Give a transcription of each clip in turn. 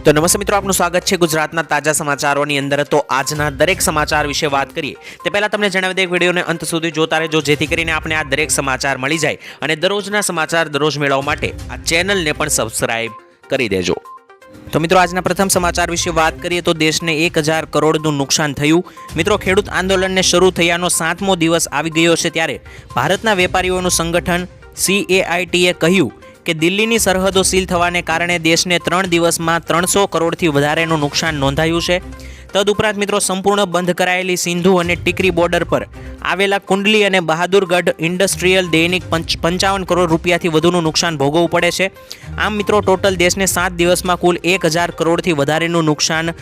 तो नमस्ते मित्रों, आपનું સ્વાગત છે ગુજરાતના તાજા સમાચારોની અંદર। તો આજના દરેક સમાચાર વિશે વાત કરીએ તે પહેલા તમને જણાવી દે વિડિયોને અંત સુધી જોતા રહેજો, જેથી કરીને આપણે આ દરેક સમાચાર મળી જાય અને દરરોજના સમાચાર દરરોજ મેળવવા માટે આ ચેનલને પણ સબસ્ક્રાઇબ કરી દેજો। तो मित्रों, આજના પ્રથમ સમાચાર વિશે વાત કરીએ તો દેશને 1000 કરોડનું નુકસાન થયું। મિત્રો, ખેડૂત આંદોલનને શરૂ થયાનો 7મો દિવસ આવી ગયો છે, ત્યારે ભારતના વેપારીઓનું સંગઠન CAITએ કહ્યું કે દિલ્હીની સરહદો સીલ થવાને કારણે દેશને 3 દિવસમાં 300 કરોડથી વધારેનું નુકસાન નોંધાયું છે। તદુપરાંત મિત્રો, સંપૂર્ણ બંધ કરાયેલી સિંધુ અને ટીકરી બોર્ડર પર આવેલા કુંડલી અને બહાદુરગઢ ઇન્ડસ્ટ્રીયલ દૈનિક 55 કરોડ રૂપિયાથી વધુનું નુકસાન ભોગવવું પડે છે। આમ મિત્રો, ટોટલ દેશને 7 દિવસમાં કુલ 1000 કરોડથી વધારેનું નુકસાન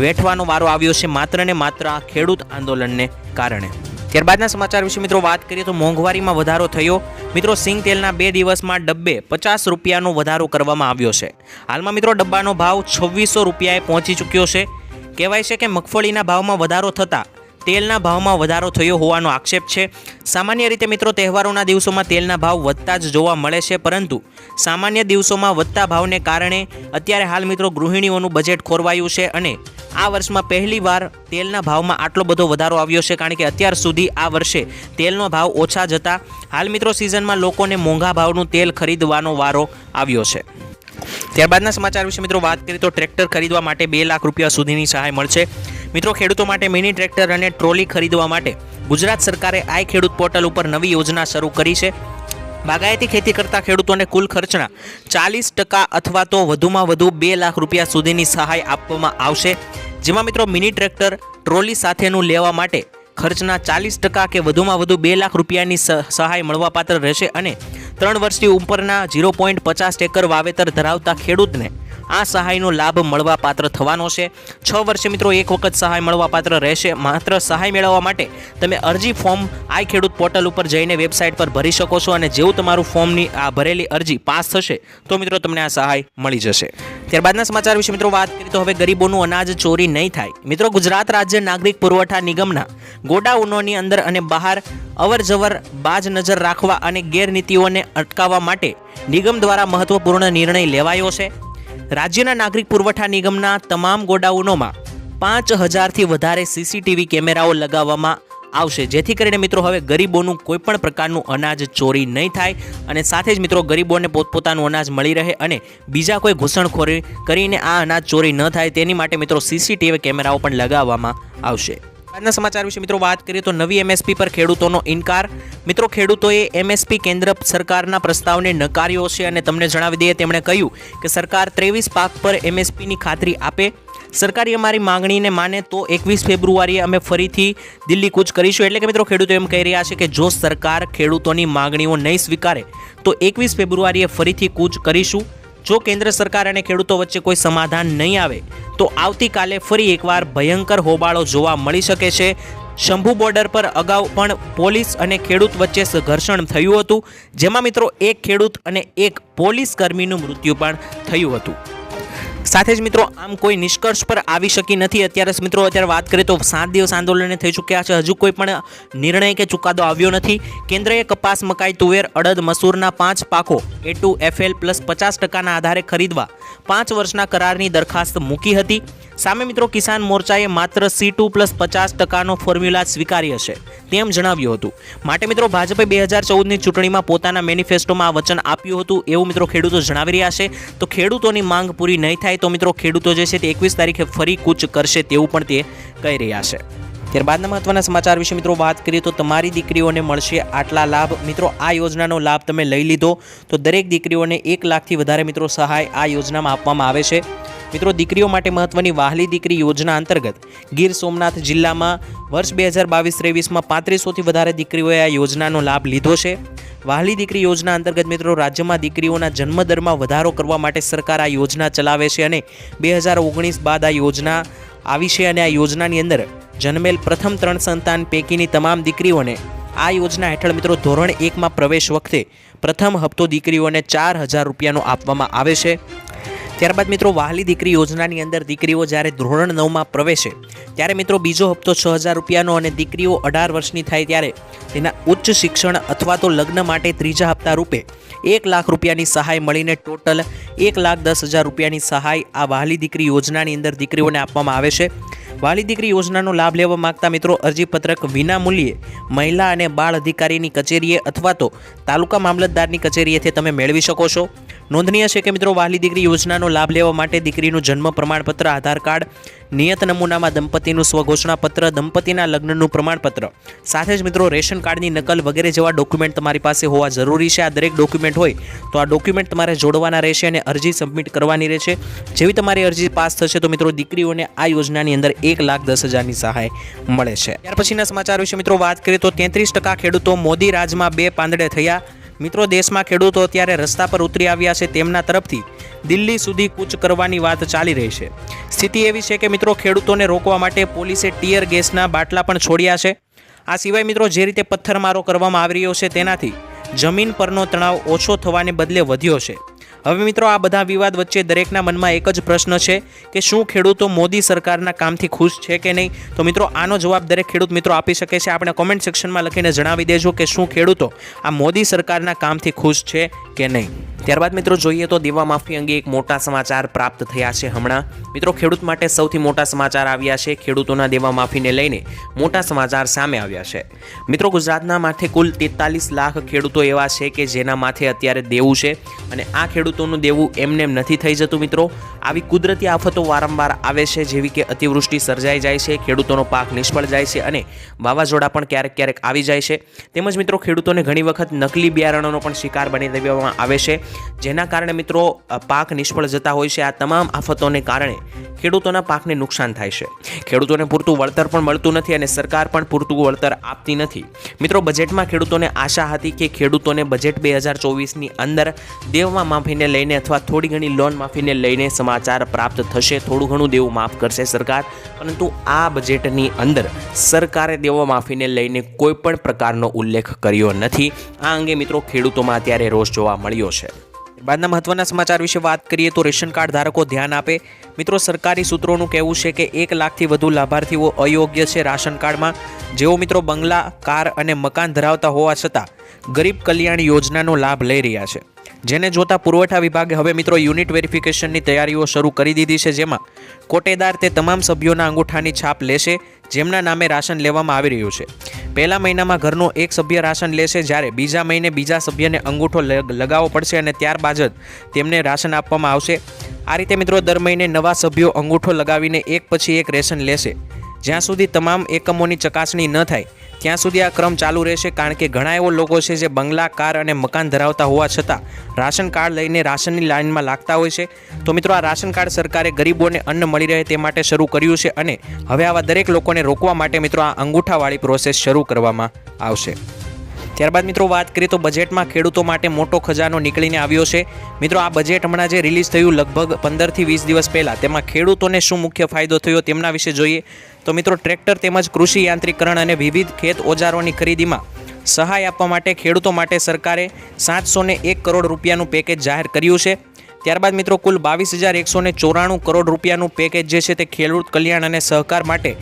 વેઠવાનો વારો આવ્યો છે, માત્ર ને માત્ર આ ખેડૂત આંદોલનને કારણે। ત્યારબાદના સમાચાર વિશે મિત્રો વાત કરીએ તો મોંઘવારીમાં વધારો થયો। મિત્રો, સિંગ તેલના 2 દિવસમાં ડબ્બે 50 રૂપિયાનો વધારો કરવામાં આવ્યો છે। હાલમાં મિત્રો ડબ્બાનો ભાવ 2600 રૂપિયાએ પહોંચી ચૂક્યો છે। કહેવાય છે કે મગફળીના ભાવમાં વધારો થતાં તેલના ભાવમાં વધારો થયો હોવાનો આક્ષેપ છે। સામાન્ય રીતે મિત્રો તહેવારોના દિવસોમાં તેલના ભાવ વધતા જ જોવા મળે છે, પરંતુ સામાન્ય દિવસોમાં વધતા ભાવને કારણે અત્યારે હાલ મિત્રો ગૃહિણીઓનું બજેટ ખોરવાયું છે અને આ વર્ષમાં પહેલીવાર તેલના ભાવમાં આટલો બધો વધારો આવ્યો છે, કારણ કે અત્યાર સુધી આ વર્ષે તેલનો ભાવ ઓછા જતા હાલ મિત્રો સિઝનમાં લોકોને મોંઘા ભાવનું તેલ ખરીદવાનો વારો આવ્યો છે। ત્યારબાદના સમાચાર વિશે મિત્રો વાત કરીએ તો ટ્રેક્ટર ખરીદવા માટે 2 લાખ રૂપિયા સુધીની સહાય મળશે। મિત્રો, ખેડૂતો માટે મિની ટ્રેક્ટર અને ટ્રોલી ખરીદવા માટે ગુજરાત સરકારે આઈ ખેડૂત પોર્ટલ ઉપર નવી યોજના શરૂ કરી છે। બાગાયતી ખેતી કરતા ખેડૂતોને કુલ ખર્ચના 40% અથવા તો વધુમાં વધુ 2 લાખ રૂપિયા સુધીની સહાય આપવામાં આવશે, જેમાં મિત્રો મિની ટ્રેક્ટર ટ્રોલી સાથેનું લેવા માટે ખર્ચના 40% કે વધુમાં વધુ 2 લાખ રૂપિયાની સહાય મળવાપાત્ર રહેશે અને 3 વર્ષથી ઉપરના 0.50 એકર વાવેતર ધરાવતા ખેડૂતને આ સહાયનો લાભ મળવાપાત્ર થવાનો છે। 6 વર્ષે મિત્રો એક વખત સહાય મળવાપાત્ર રહેશે। માત્ર સહાય મેળવવા માટે તમે અરજી ફોર્મ આઈ ખેડૂત પોર્ટલ ઉપર જઈને વેબસાઇટ પર ભરી શકો છો અને જેવું તમારું ફોર્મની આ ભરેલી અરજી પાસ થશે તો મિત્રો તમને આ સહાય મળી જશે। ત્યારબાદના સમાચાર વિશે મિત્રો વાત કરીએ તો હવે ગરીબોનું અનાજ ચોરી નહીં થાય। મિત્રો, ગુજરાત રાજ્ય નાગરિક પુરવઠા નિગમના ગોડાઉનોની અંદર અને બહાર અવરજવર બાજ નજર રાખવા અને ગેરનીતિઓને અટકાવવા માટે નિગમ દ્વારા મહત્વપૂર્ણ નિર્ણય લેવાયો છે। રાજ્યના નાગરિક પુરવઠા નિગમના તમામ ગોડાઉનોમાં 5000થી વધારે CCTV કેમેરાઓ લગાવવામાં આવશે, જેથી કરીને મિત્રો હવે ગરીબોનું કોઈપણ પ્રકારનું અનાજ ચોરી નહીં થાય અને સાથે જ મિત્રો ગરીબોને પોતપોતાનું અનાજ મળી રહે અને બીજા કોઈ ઘૂસણખોરી કરીને આ અનાજ ચોરી ન થાય તેની માટે મિત્રો CCTV કેમેરાઓ પણ લગાવવામાં આવશે। આજના સમાચાર વિશે મિત્રો વાત કરીએ તો નવી MSP પર ખેડૂતોનો ઇનકાર। મિત્રો, ખેડૂતોએ MSP કેન્દ્ર સરકારના પ્રસ્તાવને નકાર્યો છે અને તમને જણાવી દઈએ તેમણે કહ્યું કે સરકાર 23 પાક પર MSPની ખાતરી આપે। સરકારી અમારી માંગણીને માને તો 21 ફેબ્રુઆરીએ અમે ફરીથી દિલ્હી કૂચ કરીશું। એટલે કે મિત્રો ખેડૂતો એમ કહી રહ્યા છે કે જો સરકાર ખેડૂતોની માંગણીઓ નહીં સ્વીકારે તો 21 ફેબ્રુઆરીએ ફરીથી કૂચ કરીશું। જો કેન્દ્ર સરકાર અને ખેડૂતો વચ્ચે કોઈ સમાધાન નહીં આવે તો આવતીકાલે ફરી એકવાર ભયંકર હોબાળો જોવા મળી શકે છે। શંભુ બોર્ડર પર અગાઉ પણ પોલીસ અને ખેડૂત વચ્ચે ઘર્ષણ થયું હતું, જેમાં મિત્રો એક ખેડૂત અને એક પોલીસ કર્મીનું મૃત્યુ પણ થયું હતું। સાથે જ મિત્રો આમ કોઈ નિષ્કર્ષ પર આવી શકી નથી। અત્યારે વાત કરીએ તો 7 દિવસ આંદોલને થઈ ચૂક્યા છે, હજુ કોઈ પણ નિર્ણય કે ચુકાદો આવ્યો નથી। કેન્દ્રએ કપાસ, મકાઈ, તુવેર, અડદ, મસૂરના 5 પાકો A2FL પ્લસ 50%ના આધારે ખરીદવા 5 વર્ષના કરારની દરખાસ્ત મૂકી હતી। સામે મિત્રો કિસાન મોરચાએ માત્ર C2 પ્લસ 50%નો ફોર્મ્યુલા સ્વીકાર્ય છે તેમ જણાવ્યું હતું। માટે મિત્રો ભાજપે 2014ની ચૂંટણીમાં પોતાના મેનિફેસ્ટોમાં આ વચન આપ્યું હતું એવું મિત્રો ખેડૂતો જણાવી રહ્યા છે। તો ખેડૂતોની માંગ પૂરી નહીં થાય તો મિત્રો ખેડૂતો જે છે તે 21 તારીખે ફરી કૂચ કરશે તેવું પણ તે કહી રહ્યા છે। ત્યારબાદના મહત્વના સમાચાર વિશે મિત્રો વાત કરીએ તો તમારી દીકરીઓને મળશે આટલા લાભ। મિત્રો, આ યોજનાનો લાભ તમે લઈ લીધો તો દરેક દીકરીઓને 1 લાખથી વધારે મિત્રો સહાય આ યોજનામાં આપવામાં આવે છે। મિત્રો, દીકરીઓ માટે મહત્વની વહાલી દીકરી યોજના અંતર્ગત ગીર સોમનાથ જિલ્લામાં વર્ષ 2022-23માં 3500થી વધારે દીકરીઓએ આ યોજનાનો લાભ લીધો છે। વહાલી દીકરી યોજના અંતર્ગત મિત્રો રાજ્યમાં દીકરીઓના જન્મદરમાં વધારો કરવા માટે સરકાર આ યોજના ચલાવે છે અને 2019 બાદ આ યોજના આવી છે અને આ યોજનાની અંદર જન્મેલ પ્રથમ 3 સંતાન પૈકીની તમામ દીકરીઓને આ યોજના હેઠળ મિત્રો ધોરણ 1માં પ્રવેશ વખતે પ્રથમ હપ્તો દીકરીઓને 4000 રૂપિયાનો આપવામાં આવે છે। ત્યારબાદ મિત્રો વહાલી દીકરી યોજનાની અંદર દીકરીઓ જ્યારે ધોરણ 9માં પ્રવેશે ત્યારે મિત્રો બીજો હપ્તો 6,000 રૂપિયાનો અને દીકરીઓ 18 વર્ષની થાય ત્યારે તેના ઉચ્ચ શિક્ષણ અથવા તો લગ્ન માટે ત્રીજા હપ્તા રૂપે 1 લાખ રૂપિયાની સહાય મળીને ટોટલ 1,10,000 રૂપિયાની સહાય આ વહાલી દીકરી યોજનાની અંદર દીકરીઓને આપવામાં આવે છે। વહાલી દીકરી યોજનાનો લાભ લેવા માંગતા મિત્રો અરજીપત્રક વિના મૂલ્યે મહિલા અને બાળ અધિકારીની કચેરીએ અથવા તો તાલુકા મામલતદારની કચેરીએથી તમે મેળવી શકો છો। નોંધનીય છે કે મિત્રો વહાલી દીકરી યોજનાનો લાભ લેવા માટે દીકરીનું જન્મ પ્રમાણપત્ર, આધાર કાર્ડ, નિયત નમૂનામાં દંપતીનું સ્વઘોષણાપત્ર, દંપતીના લગ્નનું પ્રમાણપત્ર સાથે જ મિત્રો રેશન કાર્ડની નકલ વગેરે જેવા ડોક્યુમેન્ટ તમારી પાસે હોવા જરૂરી છે। આ દરેક ડોક્યુમેન્ટ હોય તો આ ડોક્યુમેન્ટ તમારે જોડવાના રહેશે અને અરજી સબમિટ કરવાની રહેશે। જેવી તમારી અરજી પાસ થશે તો મિત્રો દીકરીઓને આ યોજનાની અંદર 1,10,000ની સહાય મળે છે। ત્યાર પછીના સમાચાર વિશે મિત્રો વાત કરીએ તો 33% ખેડૂતો મોદી રાજમાં બે પાંદડે થયા। મિત્રો દેશમાં ખેડૂતો અત્યારે રસ્તા પર ઉતરી આવ્યા છે। તેમના તરફથી દિલ્હી સુધી કૂચ કરવાની વાત ચાલી રહી છે। સ્થિતિ એવી છે કે મિત્રો ખેડૂતોને રોકવા માટે પોલીસે ટીયર ગેસના બાટલા પણ છોડ્યા છે। આ સિવાય મિત્રો જે રીતે પથ્થરમારો કરવામાં આવી રહ્યો છે તેનાથી જમીન પરનો તણાવ ઓછો થવાને બદલે વધ્યો છે। હવે મિત્રો આ બધા વિવાદ વચ્ચે દરેકના મનમાં એક જ પ્રશ્ન છે કે શું ખેડૂતો મોદી સરકારના કામથી ખુશ છે કે નહીં? તો મિત્રો આનો જવાબ દરેક ખેડૂત મિત્રો આપી શકે છે। આપણે કોમેન્ટ સેક્શનમાં લખીને જણાવી દેજો કે શું ખેડૂતો આ મોદી સરકારના કામથી ખુશ છે કે નહીં। ત્યારબાદ મિત્રો જોઈએ તો દેવા માફી અંગે એક મોટા સમાચાર પ્રાપ્ત થયા છે। હમણાં મિત્રો ખેડૂત માટે સૌથી મોટા સમાચાર આવ્યા છે। ખેડૂતોના દેવા માફીને લઈને મોટા સમાચાર સામે આવ્યા છે। મિત્રો ગુજરાતના માથે કુલ 43 લાખ ખેડૂતો એવા છે કે જેના માથે અત્યારે દેવું છે અને આ ખેડૂતોનું દેવું એમને નથી થઈ જતું। મિત્રો આવી કુદરતી આફતો વારંવાર આવે છે, જેવી કે અતિવૃષ્ટિ સર્જાઈ જાય છે, ખેડૂતોનો પાક નિષ્ફળ જાય છે અને વાવાઝોડા પણ ક્યારેક ક્યારેક આવી જાય છે। તેમજ મિત્રો ખેડૂતોને ઘણી વખત નકલી બિયારણોનો પણ શિકાર બની દેવામાં આવે છે, જેના કારણે મિત્રો પાક નિષ્ફળ જતા હોય છે। આ તમામ આફતોને કારણે ખેડૂતોના પાકને નુકસાન થાય છે। ખેડૂતોને પૂરતું વળતર પણ મળતું નથી અને સરકાર પણ પૂરતું વળતર આપતી નથી। મિત્રો બજેટમાં ખેડૂતોને આશા હતી કે ખેડૂતોને બજેટ 2024ની અંદર દેવા માફીને લઈને અથવા થોડી ઘણી લોન માફીને લઈને સમાચાર પ્રાપ્ત થશે, થોડું ઘણું દેવું માફ કરશે સરકાર, પરંતુ આ બજેટની અંદર સરકારે દેવા માફીને લઈને કોઈ પણ પ્રકારનો ઉલ્લેખ કર્યો નથી। આ અંગે મિત્રો ખેડૂતોમાં અત્યારે રોષ જોવા મળ્યો છે। બાદના મહત્વના સમાચાર વિશે વાત કરીએ તો રેશન કાર્ડ ધારકો ધ્યાન આપે। મિત્રો સરકારી સૂત્રોનું કહેવું છે કે 1 લાખથી વધુ લાભાર્થીઓ અયોગ્ય છે રાશન કાર્ડમાં, જેઓ મિત્રો બંગલા, કાર અને મકાન ધરાવતા હોવા છતાં ગરીબ કલ્યાણ યોજનાનો લાભ લઈ રહ્યા છે। જેને જોતા પુરવઠા વિભાગે હવે મિત્રો યુનિટ વેરિફિકેશનની તૈયારીઓ શરૂ કરી દીધી છે, જેમાં કોટેદાર તે તમામ સભ્યોના અંગૂઠાની છાપ લેશે જેમના નામે રાશન લેવામાં આવી રહ્યું છે। પહેલા મહિનામાં ઘરનો એક સભ્ય રાશન લેશે, જ્યારે બીજા મહિને બીજા સભ્યને અંગૂઠો લગાવવો પડશે અને ત્યારબાદ જ તેમને રાશન આપવામાં આવશે। આ રીતે મિત્રો દર મહિને નવા સભ્યો અંગૂઠો લગાવીને એક પછી એક રેશન લેશે। જ્યાં સુધી તમામ એકમોની ચકાસણી ન થાય ત્યાં સુધી આ ક્રમ ચાલુ રહેશે, કારણ કે ઘણા એવો લોકો છે જે બંગલા, કાર અને મકાન ધરાવતા હોવા છતાં રાશન કાર્ડ લઈને રાશનની લાઇનમાં લાગતા હોય છે। તો મિત્રો આ રાશન કાર્ડ સરકારે ગરીબોને અન્ન મળી રહે તે માટે શરૂ કર્યું છે અને હવે આવા દરેક લોકોને રોકવા માટે મિત્રો આ અંગૂઠાવાળી પ્રોસેસ શરૂ કરવામાં આવશે। ત્યારબાદ મિત્રો વાત કરીએ તો બજેટમાં ખેડૂતો માટે મોટો ખજાનો નીકળીને આવ્યો છે। મિત્રો આ બજેટ હમણાં જે રિલીઝ થયું લગભગ 15થી 20 દિવસ પહેલાં, તેમાં ખેડૂતોને શું મુખ્ય ફાયદો થયો તેમના વિશે જોઈએ તો મિત્રો ટ્રેક્ટર તેમજ કૃષિ યાંત્રિકરણ અને વિવિધ ખેત ઓજારોની ખરીદીમાં સહાય આપવા માટે ખેડૂતો માટે સરકારે 701 કરોડ રૂપિયાનું પેકેજ જાહેર કર્યું છે। ત્યારબાદ મિત્રો કુલ 22,194 કરોડ રૂપિયાનું પેકેજ જે છે તે ખેડૂત કલ્યાણ અને સહકાર માટે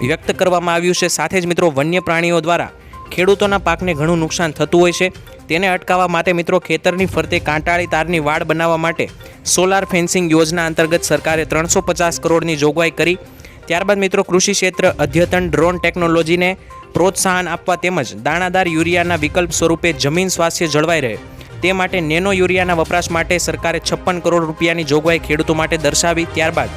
વ્યક્ત કરવામાં આવ્યું છે। સાથે જ મિત્રો વન્ય પ્રાણીઓ દ્વારા ખેડૂતોના પાકને ઘણું નુકસાન થતું હોય છે, તેને અટકાવવા માટે મિત્રો ખેતરની ફરતે કાંટાળી તારની વાડ બનાવવા માટે સોલાર ફેન્સિંગ યોજના અંતર્ગત સરકારે 350 કરોડની જોગવાઈ કરી। ત્યારબાદ મિત્રો કૃષિ ક્ષેત્ર અદ્યતન ડ્રોન ટેકનોલોજીને પ્રોત્સાહન આપવા તેમજ દાણાદાર યુરિયાના વિકલ્પ સ્વરૂપે જમીન સ્વાસ્થ્ય જળવાઈ રહે તે માટે નેનો યુરિયાના વપરાશ માટે સરકારે 56 કરોડ રૂપિયાની જોગવાઈ ખેડૂતો માટે દર્શાવી। ત્યારબાદ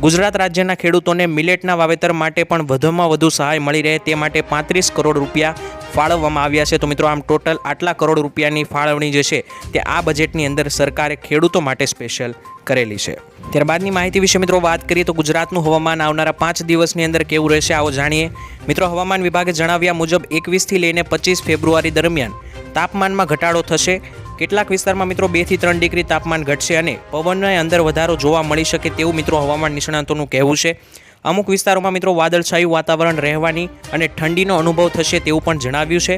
ગુજરાત રાજ્યના ખેડૂતોને મિલેટના વાવેતર માટે પણ વધુમાં વધુ સહાય મળી રહે તે માટે 35 કરોડ રૂપિયા ફાળવવામાં આવ્યા છે। તો મિત્રો આમ ટોટલ આટલા કરોડ રૂપિયાની ફાળવણી જે છે તે આ બજેટની અંદર સરકારે ખેડૂતો માટે સ્પેશિયલ કરેલી છે। ત્યારબાદની માહિતી વિશે મિત્રો વાત કરીએ તો ગુજરાતનું હવામાન આવનારા 5 દિવસની અંદર કેવું રહેશે આવો જાણીએ। મિત્રો હવામાન વિભાગે જણાવ્યા મુજબ 21થી લઈને 25 ફેબ્રુઆરી દરમિયાન તાપમાનમાં ઘટાડો થશે। કેટલાક વિસ્તારમાં મિત્રો 2 થી 3 ડિગ્રી તાપમાન ઘટશે અને પવનની અંદર વધારો જોવા મળી શકે તેવું મિત્રો હવામાન નિષ્ણાતોનું કહેવું છે। અમુક વિસ્તારોમાં મિત્રો વાદળછાયું વાતાવરણ રહેવાની અને ઠંડીનો અનુભવ થશે તેવું પણ જણાવ્યું છે।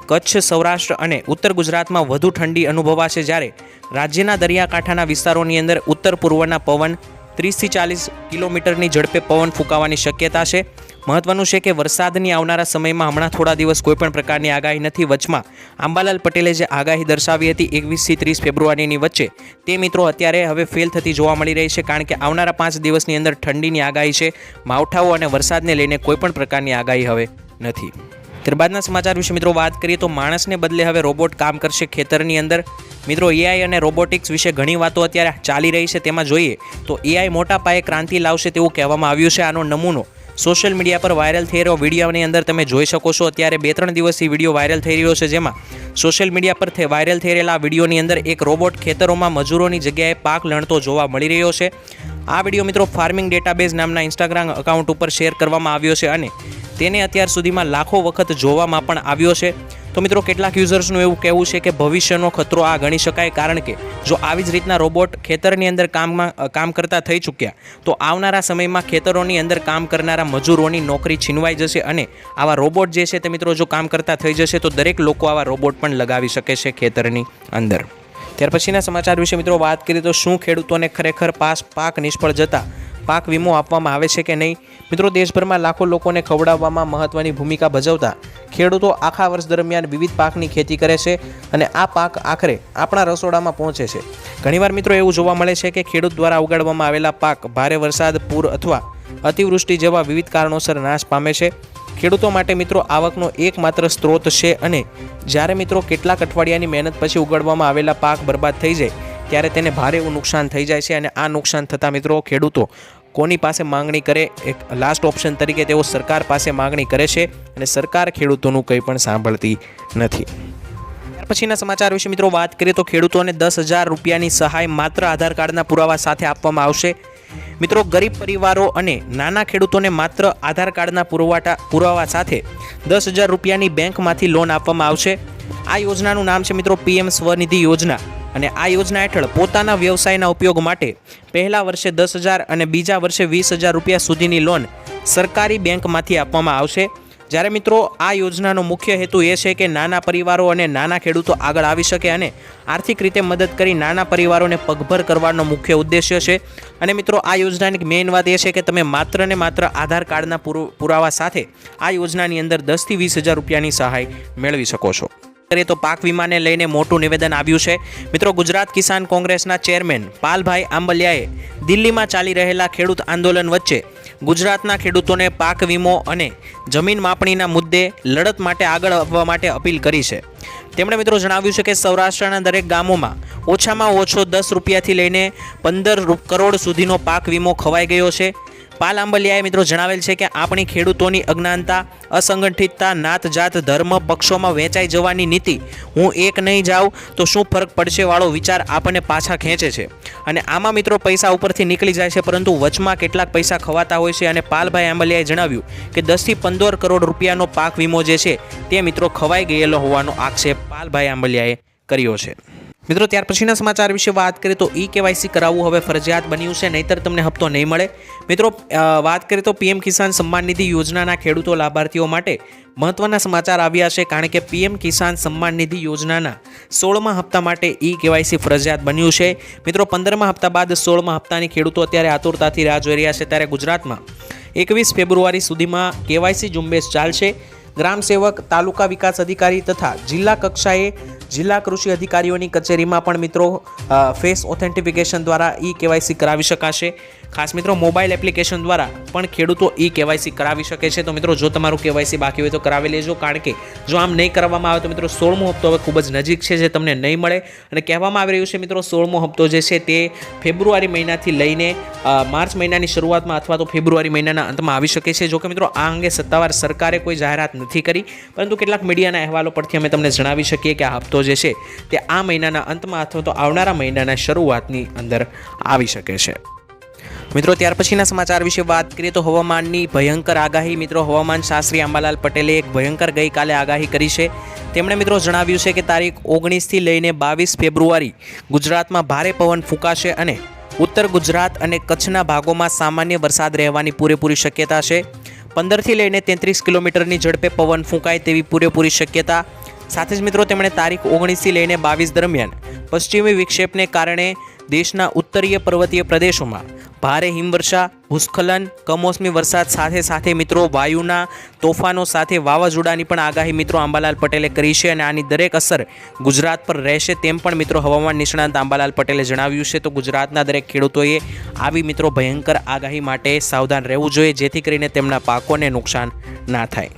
કચ્છ, સૌરાષ્ટ્ર અને ઉત્તર ગુજરાતમાં વધુ ઠંડી અનુભવાશે, જ્યારે રાજ્યના દરિયાકાંઠાના વિસ્તારોની અંદર ઉત્તર પૂર્વના પવન 30થી 40 કિલોમીટરની ઝડપે પવન ફૂંકાવાની શક્યતા છે. મહત્વનું છે કે વરસાદની આવનારા સમયમાં હમણાં થોડા દિવસ કોઈપણ પ્રકારની આગાહી નથી. વચમાં આંબાલાલ પટેલે જે આગાહી દર્શાવી હતી 21થી 30 ફેબ્રુઆરીની વચ્ચે, તે મિત્રો અત્યારે હવે ફેલ થતી જોવા મળી રહી છે, કારણ કે આવનારા 5 દિવસની અંદર ઠંડીની આગાહી છે. માવઠાઓ અને વરસાદને લઈને કોઈપણ પ્રકારની આગાહી હવે નથી. ત્યારબાદના સમાચાર વિશે મિત્રો વાત કરીએ તો માણસને બદલે હવે રોબોટ કામ કરશે ખેતરની અંદર. મિત્રો એઆઈ અને રોબોટિક્સ વિશે ઘણી વાતો અત્યારે ચાલી રહી છે. તેમાં જોઈએ તો એઆઈ મોટા પાયે ક્રાંતિ લાવશે તેવું કહેવામાં આવ્યું છે. આનો નમૂનો સોશિયલ મીડિયા પર વાયરલ થઈ રહ્યો વિડીયોની અંદર તમે જોઈ શકો છો. અત્યારે 2-3 દિવસથી વિડીયો વાયરલ થઈ રહ્યો છે, જેમાં સોશિયલ મીડિયા પર વાયરલ થઈ રહેલા વિડીયોની અંદર એક રોબોટ ખેતરોમાં મજૂરોની જગ્યાએ પાક લણતો જોવા મળી રહ્યો છે. આ વિડીયો મિત્રો ફાર્મિંગ ડેટાબેઝ નામના ઇન્સ્ટાગ્રામ એકાઉન્ટ ઉપર શેર કરવામાં આવ્યો છે અને તેને અત્યાર સુધીમાં લાખો વખત જોવામાં પણ આવ્યો છે. તો મિત્રો કેટલાક યુઝર્સનું એવું કહેવું છે કે ભવિષ્યનો ખતરો આ ગણી શકાય, કારણ કે જો આવી જ રીતના રોબોટ ખેતરની અંદર કામ કરતા થઈ ચૂક્યા તો આવનારા સમયમાં ખેતરોની અંદર કામ કરનારા મજૂરોની નોકરી છીનવાઈ જશે અને આવા રોબોટ જે છે તે મિત્રો જો કામ કરતા થઈ જશે તો દરેક લોકો આવા રોબોટ પણ લગાવી શકે છે ખેતરની અંદર. ત્યાર પછીના સમાચાર વિશે મિત્રો વાત કરીએ તો શું ખેડૂતોને ખરેખર પાક નિષ્ફળ જતા પાક વીમો આપવામાં આવે છે કે નહીં? મિત્રો દેશભરમાં લાખો લોકોને ખવડાવવામાં મહત્વની ભૂમિકા ભજવતા ખેડૂતો આખા વર્ષ દરમિયાન વિવિધ પાકની ખેતી કરે છે અને આ પાક આખરે આપણા રસોડામાં પહોંચે છે. ઘણીવાર મિત્રો એવું જોવા મળે છે કે ખેડૂત દ્વારા ઉગાડવામાં આવેલા પાક ભારે વરસાદ, પૂર અથવા અતિવૃષ્ટિ જેવા વિવિધ કારણોસર નાશ પામે છે. ખેડૂતો માટે મિત્રો આવકનો એકમાત્ર સ્ત્રોત છે અને જ્યારે મિત્રો કેટલાક અઠવાડિયાની મહેનત પછી ઉગાડવામાં આવેલા પાક બરબાદ થઈ જાય ત્યારે તેને ભારે એવું નુકસાન થઈ જાય છે અને આ નુકસાન થતાં મિત્રો ખેડૂતો કોની પાસે માંગણી કરે? એક લાસ્ટ ઓપ્શન તરીકે તેઓ સરકાર પાસે માંગણી કરે છે અને સરકાર ખેડૂતોનું કંઈ પણ સાંભળતી નથી. ત્યાર પછીના સમાચાર વિશે મિત્રો વાત કરીએ તો ખેડૂતોને 10,000 રૂપિયાની સહાય માત્ર આધાર કાર્ડના પુરાવા સાથે આપવામાં આવશે. મિત્રો ગરીબ પરિવારો અને નાના ખેડૂતોને માત્ર આધાર કાર્ડના પુરાવા સાથે 10,000 રૂપિયાની બેંકમાંથી લોન આપવામાં આવશે. આ યોજનાનું નામ છે મિત્રો PM સ્વનિધિ યોજના અને આ યોજના હેઠળ પોતાના વ્યવસાયના ઉપયોગ માટે પહેલા વર્ષે 10,000 અને બીજા વર્ષે 20,000 રૂપિયા સુધીની લોન સરકારી બેંકમાંથી આપવામાં આવશે. જ્યારે મિત્રો આ યોજનાનો મુખ્ય હેતુ એ છે કે નાના પરિવારો અને નાના ખેડૂતો આગળ આવી શકે અને આર્થિક રીતે મદદ કરી નાના પરિવારોને પગભર કરવાનો મુખ્ય ઉદ્દેશ્ય છે. અને મિત્રો આ યોજનાની મેઇન વાત એ છે કે તમે માત્ર ને માત્ર આધાર કાર્ડના પુરાવા સાથે આ યોજનાની અંદર 10,000 થી 20,000 રૂપિયાની સહાય મેળવી શકો છો. તો પાક વીમાને લઈને મોટું નિવેદન આવ્યું છે. મિત્રો ગુજરાત કિસાન કોંગ્રેસના ચેરમેન પાલભાઈ આંબલિયાએ દિલ્હીમાં ચાલી રહેલા ખેડૂત આંદોલન વચ્ચે ગુજરાતના ખેડૂતોને પાક વીમો અને જમીન માપણીના મુદ્દે લડત માટે આગળ આવવા માટે અપીલ કરી છે. તેમણે મિત્રો જણાવ્યું છે કે સૌરાષ્ટ્રના દરેક ગામોમાં ઓછામાં ઓછો 10 રૂપિયાથી લઈને 15 કરોડ સુધીનો પાક વીમો ખવાઈ ગયો છે. પાલ આંબલિયાએ મિત્રો જણાવેલ છે કે આપણી ખેડૂતોની અજ્ઞાનતા, અસંગઠિતતા, નાત જાત, ધર્મ, પક્ષોમાં વહેંચાઈ જવાની નીતિ, હું એક નહીં જાઉં તો શું ફરક પડશે વાળો વિચાર આપણને પાછા ખેંચે છે અને આમાં મિત્રો પૈસા ઉપરથી નીકળી જાય છે પરંતુ વચમાં કેટલાક પૈસા ખવાતા હોય છે. અને પાલભાઈ આંબલિયાએ જણાવ્યું કે 10 થી 15 કરોડ રૂપિયાનો પાક વીમો જે છે તે મિત્રો ખવાઈ ગયેલો હોવાનો આક્ષેપ પાલભાઈ આંબલિયાએ કર્યો છે. મિત્રો ત્યાર પછીના સમાચાર વિશે વાત કરીએ તો KYC કરાવવું હવે ફરજિયાત બન્યું છે, નહીંતર તમને હપ્તો નહીં મળે. મિત્રો વાત કરીએ તો PM કિસાન સન્માન નિધિ યોજનાના ખેડૂતો લાભાર્થીઓ માટે મહત્વના સમાચાર આવ્યા છે, કારણ કે PM કિસાન સન્માન નિધિ યોજનાના 16મા હપ્તા માટે KYC ફરજિયાત બન્યું છે. મિત્રો 15મા હપ્તા બાદ 16મા હપ્તાની ખેડૂતો અત્યારે આતુરતાથી રાહ જોઈ રહ્યા છે. ત્યારે ગુજરાતમાં 21 ફેબ્રુઆરી સુધીમાં KYC ઝુંબેશ ચાલશે. ગ્રામ સેવક, તાલુકા વિકાસ અધિકારી તથા જિલ્લા કક્ષાએ જિલ્લા કૃષિ અધિકારીઓની કચેરીમાં પણ મિત્રો ફેસ ઓથેન્ટિફિકેશન દ્વારા KYC કરાવી શકાશે. ખાસ મિત્રો મોબાઈલ એપ્લિકેશન દ્વારા પણ ખેડૂતો KYC કરાવી શકે છે. તો મિત્રો જો તમારું KYC બાકી હોય તો કરાવી લેજો, કારણ કે જો આમ નહીં કરવામાં આવે તો મિત્રો 16મો હપ્તો હવે ખૂબ જ નજીક છે જે તમને નહીં મળે. અને કહેવામાં આવી રહ્યું છે મિત્રો 16મો હપ્તો જે છે તે ફેબ્રુઆરી મહિનાથી લઈને માર્ચ મહિનાની શરૂઆતમાં અથવા તો ફેબ્રુઆરી મહિનાના અંતમાં આવી શકે છે. જોકે મિત્રો આ અંગે સત્તાવાર સરકારે કોઈ જાહેરાત નથી કરી, પરંતુ કેટલાક મીડિયાના અહેવાલો પરથી અમે તમને જણાવી શકીએ કે આ હપ્તો જે છે તે આ મહિનાના અંતમાં અથવા તો આવનારા મહિનાના શરૂઆતની અંદર આવી શકે છે. મિત્રો ત્યાર પછીના સમાચાર વિશે વાત કરીએ તો હવામાનની ભયંકર આગાહી. મિત્રો હવામાન શાસ્ત્રી આંબાલાલ પટેલે એક ભયંકર ગઈકાલે આગાહી કરી છે. તેમણે મિત્રો જણાવ્યું છે કે તારીખ 19થી લઈને 22 ફેબ્રુઆરી ગુજરાતમાં ભારે પવન ફૂંકાશે અને ઉત્તર ગુજરાત અને કચ્છના ભાગોમાં સામાન્ય વરસાદ રહેવાની પૂરેપૂરી શક્યતા છે. 15થી લઈને 33 કિલોમીટરની ઝડપે પવન ફૂંકાય તેવી પૂરેપૂરી શક્યતા. સાથે જ મિત્રો તેમણે તારીખ 19થી લઈને 22 દરમિયાન પશ્ચિમી વિક્ષેપને કારણે દેશના ઉત્તરીય પર્વતીય પ્રદેશોમાં ભારે હિમવર્ષા, ભૂસ્ખલન, કમોસમી વરસાદ સાથે મિત્રો વાયુના તોફાનો સાથે વાવાઝોડાની પણ આગાહી મિત્રો અંબાલાલ પટેલે કરી છે અને આની દરેક અસર ગુજરાત પર રહેશે તેમ પણ મિત્રો હવામાન નિષ્ણાંત અંબાલાલ પટેલે જણાવ્યું છે. તો ગુજરાતના દરેક ખેડૂતોએ આવી મિત્રો ભયંકર આગાહી માટે સાવધાન રહેવું જોઈએ જેથી કરીને તેમના પાકોને નુકસાન ના થાય.